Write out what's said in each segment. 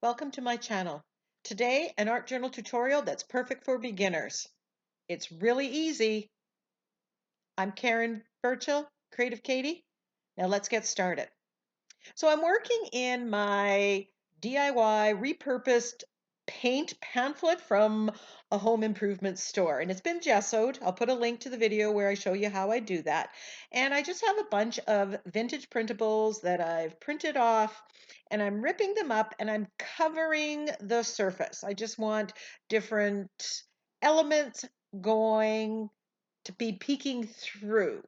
Welcome to my channel. Today, an art journal tutorial that's perfect for beginners. It's really easy. I'm Karen Burchill, Creative Katie. Now let's get started. So I'm working in my DIY repurposed paint pamphlet from a home improvement store, and it's been gessoed. I'll put a link to the video where I show you how I do that. And I just have a bunch of vintage printables that I've printed off, and I'm ripping them up and I'm covering the surface. I just want different elements going to be peeking through.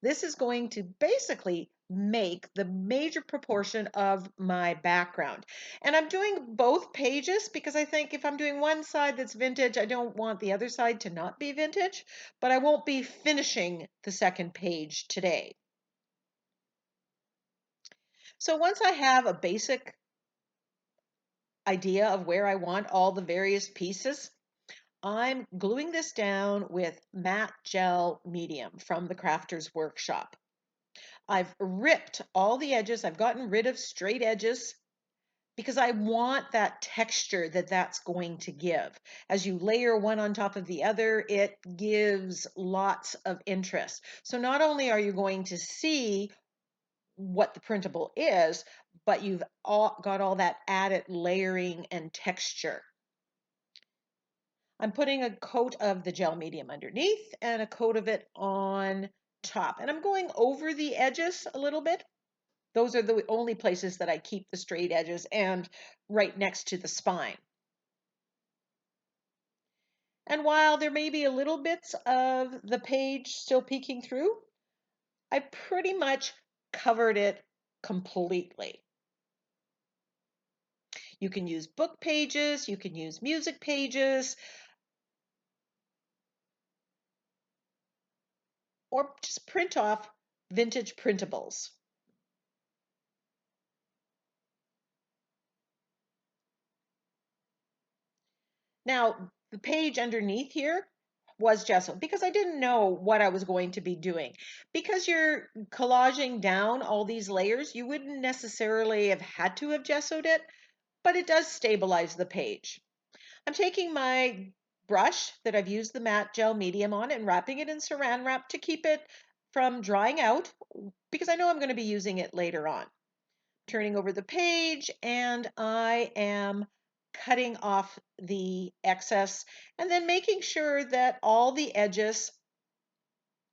This is going to basically make the major proportion of my background. And I'm doing both pages because I think if I'm doing one side that's vintage, I don't want the other side to not be vintage, but I won't be finishing the second page today. So once I have a basic idea of where I want all the various pieces, I'm gluing this down with matte gel medium from the Crafter's Workshop. I've ripped all the edges. I've gotten rid of straight edges because I want that texture that that's going to give. As you layer one on top of the other, it gives lots of interest. So not only are you going to see what the printable is, but you've got all that added layering and texture. I'm putting a coat of the gel medium underneath and a coat of it on top. And I'm going over the edges a little bit. Those are the only places that I keep the straight edges and right next to the spine. And while there may be a little bits of the page still peeking through, I pretty much covered it completely. You can use book pages, you can use music pages, or just print off vintage printables. Now, the page underneath here was gesso because I didn't know what I was going to be doing. Because you're collaging down all these layers, you wouldn't necessarily have had to have gessoed it, but it does stabilize the page. I'm taking my brush that I've used the matte gel medium on and wrapping it in saran wrap to keep it from drying out because I know I'm going to be using it later on. Turning over the page, and I am cutting off the excess and then making sure that all the edges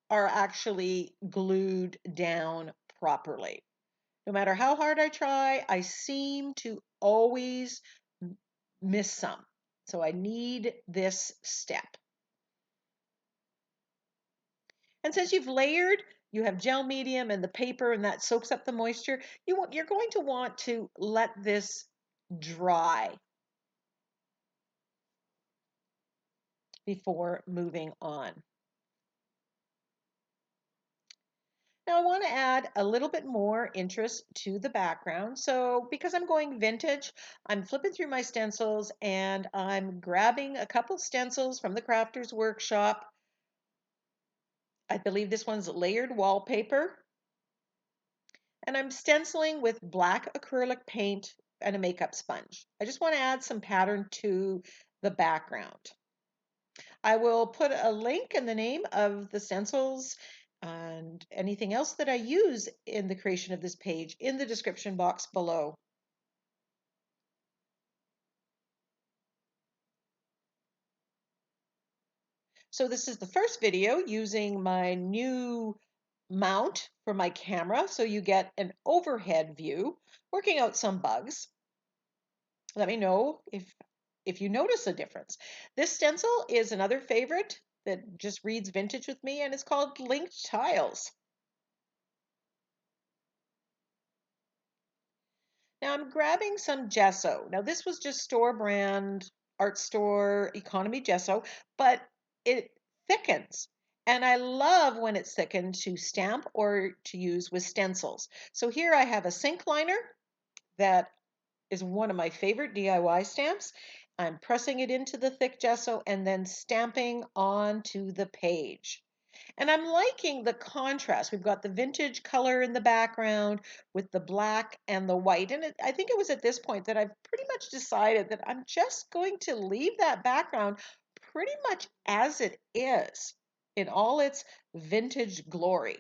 are actually glued down properly. No matter how hard I try, I seem to always miss some. So I need this step. And since you've layered, you have gel medium and the paper and that soaks up the moisture, you're going to want to let this dry before moving on. Now I want to add a little bit more interest to the background. So because I'm going vintage, I'm flipping through my stencils and I'm grabbing a couple stencils from the Crafter's Workshop. I believe this one's layered wallpaper. And I'm stenciling with black acrylic paint and a makeup sponge. I just want to add some pattern to the background. I will put a link and the name of the stencils and anything else that I use in the creation of this page in the description box below. So this is the first video using my new mount for my camera, so you get an overhead view, working out some bugs. Let me know if you notice a difference. This stencil is another favorite that just reads vintage with me, and it's called Linked Tiles. Now I'm grabbing some gesso. Now this was just store brand art store economy gesso, but it thickens. And I love when it's thickened to stamp or to use with stencils. So here I have a sink liner that is one of my favorite DIY stamps. I'm pressing it into the thick gesso and then stamping onto the page. And I'm liking the contrast. We've got the vintage color in the background with the black and the white. And I think it was at this point that I've pretty much decided that I'm just going to leave that background pretty much as it is in all its vintage glory.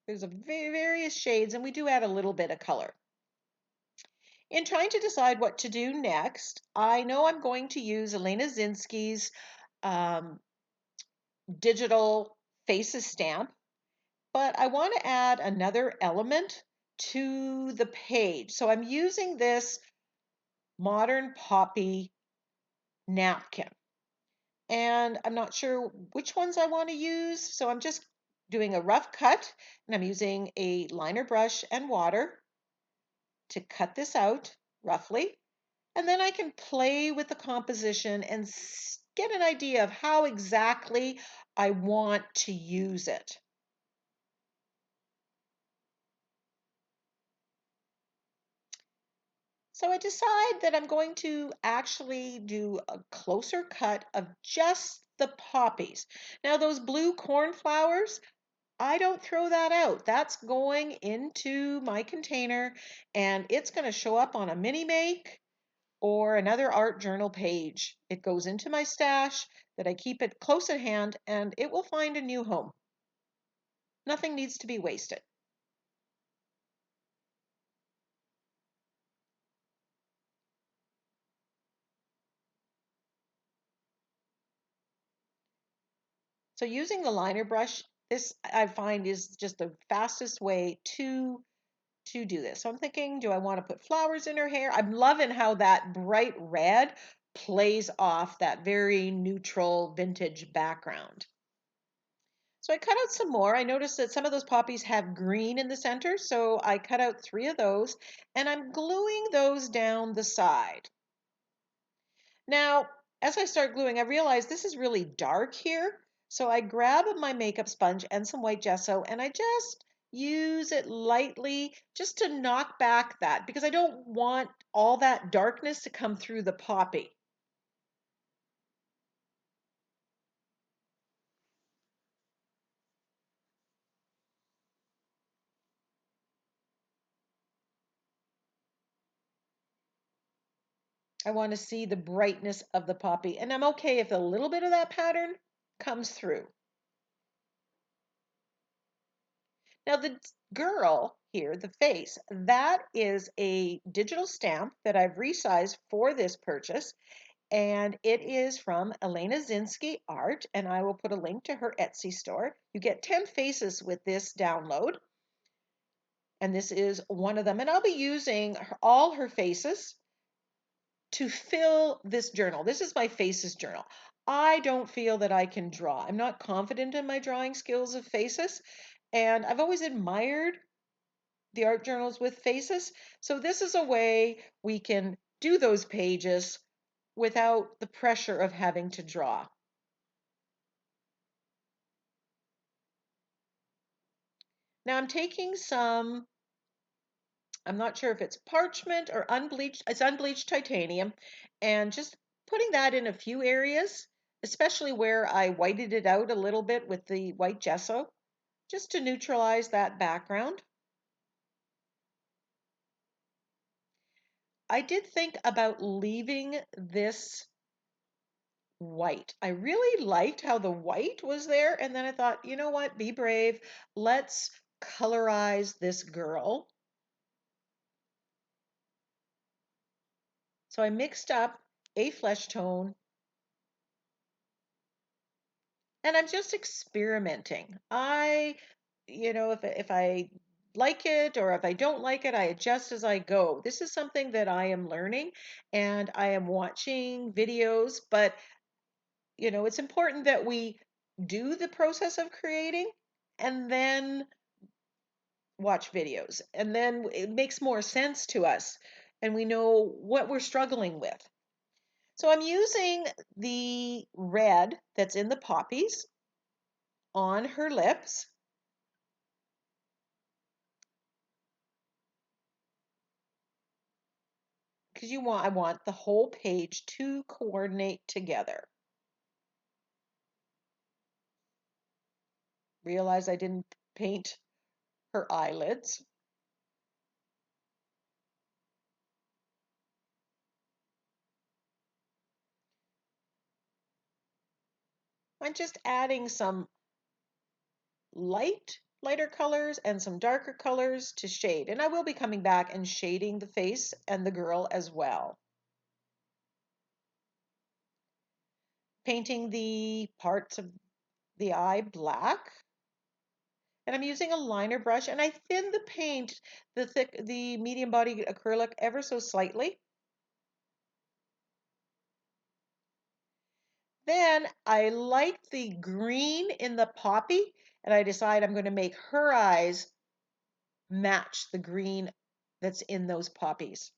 There's a various shades, and we do add a little bit of color. In trying to decide what to do next, I know I'm going to use Elena Zinsky's um, digital faces stamp, but I want to add another element to the page. So I'm using this Modern Poppy napkin, and I'm not sure which ones I want to use. So I'm just doing a rough cut, and I'm using a liner brush and water to cut this out roughly. And then I can play with the composition and get an idea of how exactly I want to use it. So I decide that I'm going to actually do a closer cut of just the poppies. Now those blue cornflowers, I don't throw that out. That's going into my container and it's going to show up on a mini make or another art journal page. It goes into my stash that I keep it close at hand and it will find a new home. Nothing needs to be wasted. So using the liner brush, this I find is just the fastest way to do this. So I'm thinking, do I want to put flowers in her hair? I'm loving how that bright red plays off that very neutral vintage background. So I cut out some more. I noticed that some of those poppies have green in the center, so I cut out 3 of those, and I'm gluing those down the side. Now, as I start gluing, I realize this is really dark here, so I grab my makeup sponge and some white gesso, and I just use it lightly just to knock back that, because I don't want all that darkness to come through the poppy. I want to see the brightness of the poppy, and I'm okay if a little bit of that pattern comes through. Now the girl here, the face, that is a digital stamp that I've resized for this purchase, and it is from Elena Zinsky Art, and I will put a link to her Etsy store. You get 10 faces with this download, and this is one of them, and I'll be using all her faces to fill this journal. This is my faces journal. I don't feel that I can draw. I'm not confident in my drawing skills of faces, and I've always admired the art journals with faces. So this is a way we can do those pages without the pressure of having to draw. Now I'm taking some, I'm not sure if it's parchment or unbleached, it's unbleached titanium, and just putting that in a few areas, especially where I whited it out a little bit with the white gesso, just to neutralize that background. I did think about leaving this white. I really liked how the white was there, and then I thought, you know what, be brave. Let's colorize this girl. So I mixed up a flesh tone, and I'm just experimenting. If I like it or if I don't like it, I adjust as I go. This is something that I am learning and I am watching videos, but it's important that we do the process of creating and then watch videos. And then it makes more sense to us and we know what we're struggling with. So I'm using the red that's in the poppies on her lips. Because I want the whole page to coordinate together. realize I didn't paint her eyelids. I'm just adding some lighter colors and some darker colors to shade. And I will be coming back and shading the face and the girl as well. Painting the parts of the eye black. And I'm using a liner brush, and I thin the paint, the medium body acrylic ever so slightly. Then I like the green in the poppy, and I decide I'm going to make her eyes match the green that's in those poppies.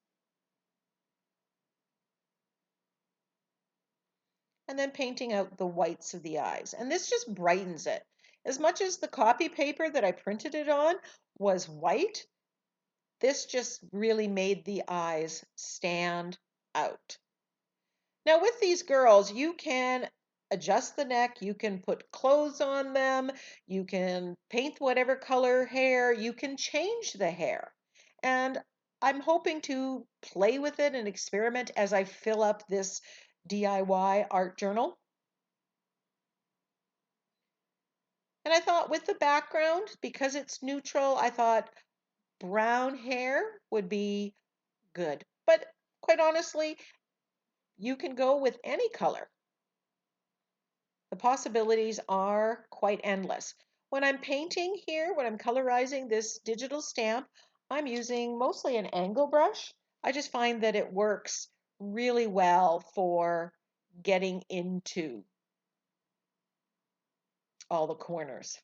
And then painting out the whites of the eyes. And this just brightens it. As much as the copy paper that I printed it on was white, this just really made the eyes stand out. Now with these girls, you can adjust the neck, you can put clothes on them, you can paint whatever color hair, you can change the hair. And I'm hoping to play with it and experiment as I fill up this DIY art journal. And I thought with the background, because it's neutral, I thought brown hair would be good. But quite honestly, you can go with any color. The possibilities are quite endless. When I'm painting here, when I'm colorizing this digital stamp, I'm using mostly an angle brush. I just find that it works really well for getting into all the corners.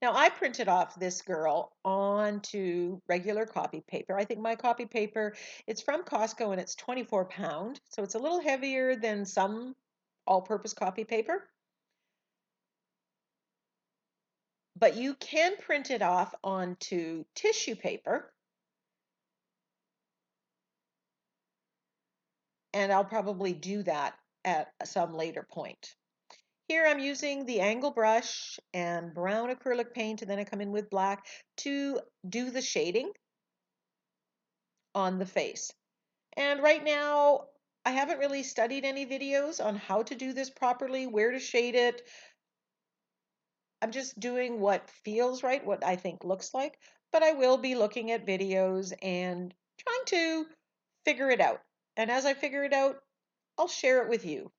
Now I printed off this girl onto regular copy paper. I think my copy paper, it's from Costco and it's 24 pound, so it's a little heavier than some all-purpose copy paper. But you can print it off onto tissue paper, and I'll probably do that at some later point. Here I'm using the angle brush and brown acrylic paint, and then I come in with black to do the shading on the face. And right now, I haven't really studied any videos on how to do this properly, where to shade it. I'm just doing what feels right, what I think looks like, but I will be looking at videos and trying to figure it out. And as I figure it out, I'll share it with you.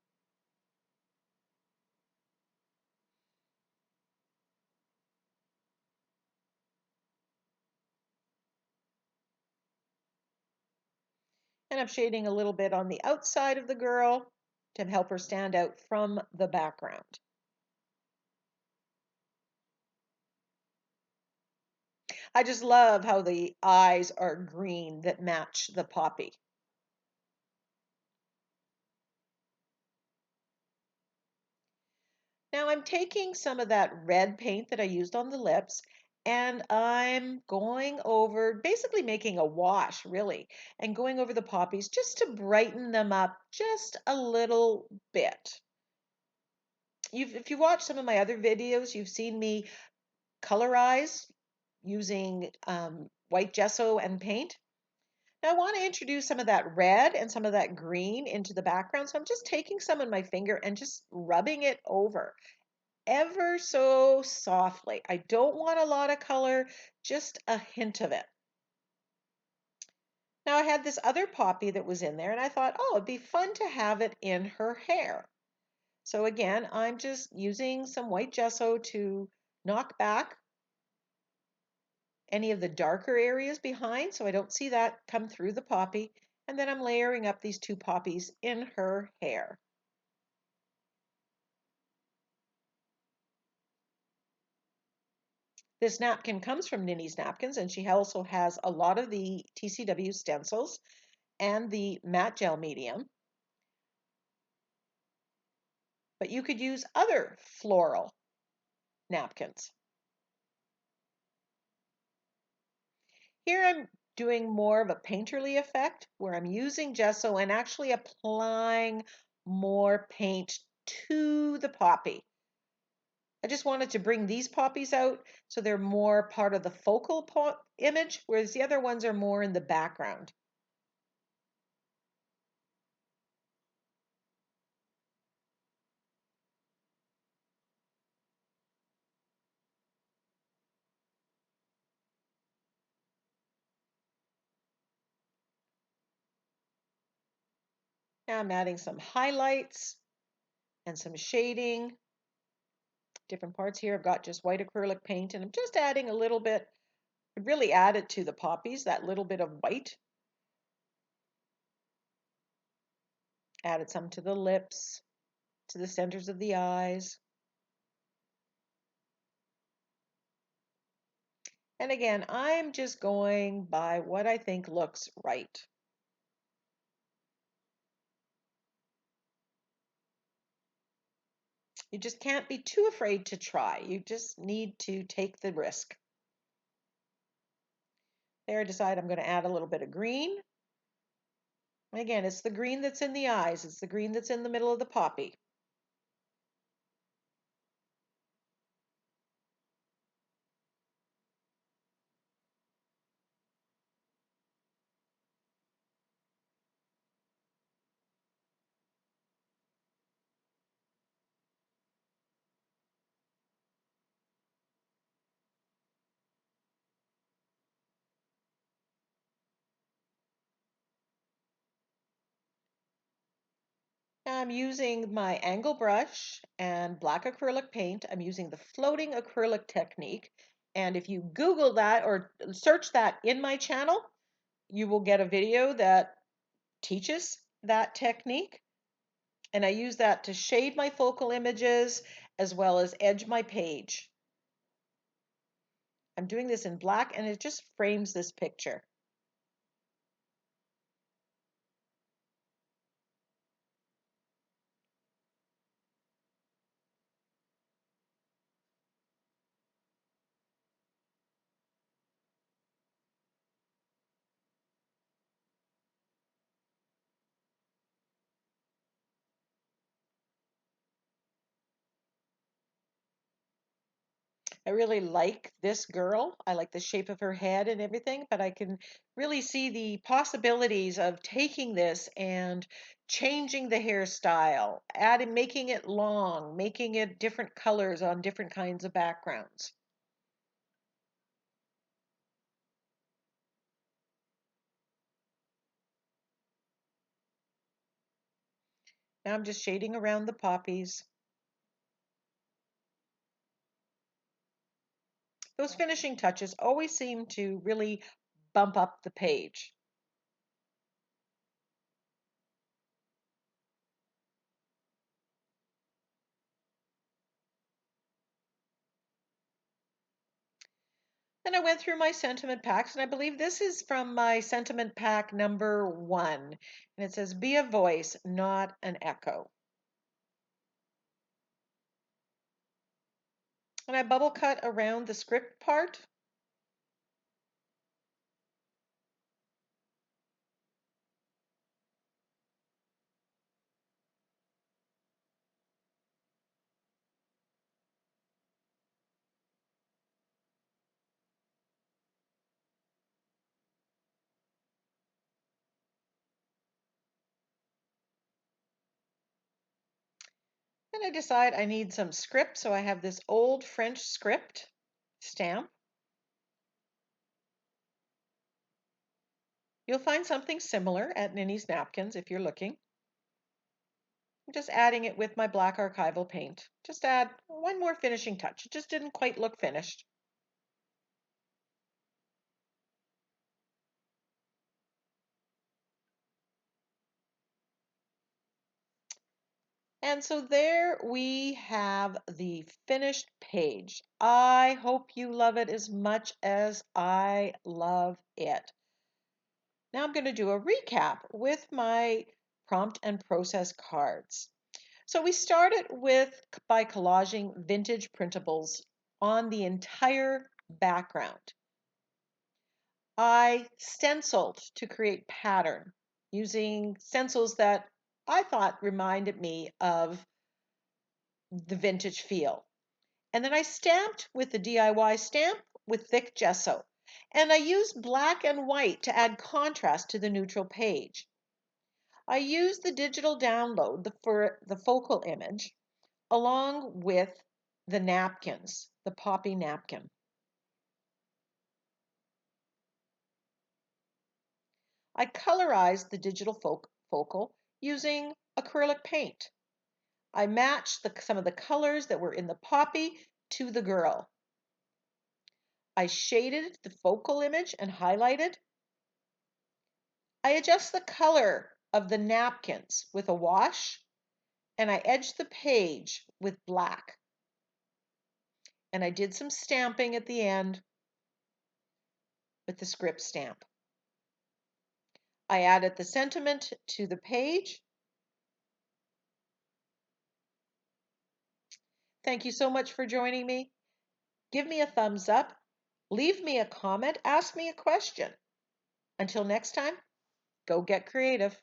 And I'm shading a little bit on the outside of the girl to help her stand out from the background. I just love how the eyes are green that match the poppy. Now I'm taking some of that red paint that I used on the lips and I'm going over, basically making a wash really, and going over the poppies just to brighten them up just a little bit. If you watch some of my other videos, you've seen me colorize using white gesso and paint. Now I want to introduce some of that red and some of that green into the background. So I'm just taking some in my finger and just rubbing it over ever so softly. I don't want a lot of color, just a hint of it. Now I had this other poppy that was in there and I thought, oh, it'd be fun to have it in her hair. So again, I'm just using some white gesso to knock back any of the darker areas behind so I don't see that come through the poppy. And then I'm layering up these two poppies in her hair. This napkin comes from NinnysNapkins, and she also has a lot of the TCW stencils and the matte gel medium. But you could use other floral napkins. Here I'm doing more of a painterly effect where I'm using gesso and actually applying more paint to the poppy. I just wanted to bring these poppies out so they're more part of the focal image, whereas the other ones are more in the background. Now I'm adding some highlights and some shading. Different parts here, I've got just white acrylic paint, and I'm just adding a little bit. It really added to the poppies, that little bit of white. Added some to the lips, to the centers of the eyes. And again, I'm just going by what I think looks right. You just can't be too afraid to try. You just need to take the risk. There, I decide I'm going to add a little bit of green. And again, it's the green that's in the eyes. It's the green that's in the middle of the poppy. I'm using my angle brush and black acrylic paint. I'm using the floating acrylic technique. And if you Google that or search that in my channel, you will get a video that teaches that technique. And I use that to shade my focal images as well as edge my page. I'm doing this in black and it just frames this picture. I really like this girl. I like the shape of her head and everything, but I can really see the possibilities of taking this and changing the hairstyle, adding, making it long, making it different colors on different kinds of backgrounds. Now I'm just shading around the poppies. Those finishing touches always seem to really bump up the page. Then I went through my sentiment packs, and I believe this is from my sentiment pack number 1. And it says, "Be a voice, not an echo." And I bubble cut around the script part. Then I decide I need some script, so I have this old French script stamp. You'll find something similar at Ninny's Napkins if you're looking. I'm just adding it with my black archival paint. Just add one more finishing touch. It just didn't quite look finished. And so there we have the finished page. I hope you love it as much as I love it. Now I'm going to do a recap with my prompt and process cards. So we started by collaging vintage printables on the entire background. I stenciled to create pattern using stencils that I thought reminded me of the vintage feel. And then I stamped with the DIY stamp with thick gesso. And I used black and white to add contrast to the neutral page. I used the digital download for the focal image along with the napkins, the poppy napkin. I colorized the digital focal using acrylic paint. I matched some of the colors that were in the poppy to the girl. I shaded the focal image and highlighted. I adjust the color of the napkins with a wash, and I edged the page with black. And I did some stamping at the end with the script stamp. I added the sentiment to the page. Thank you so much for joining me. Give me a thumbs up, leave me a comment, ask me a question. Until next time, go get creative.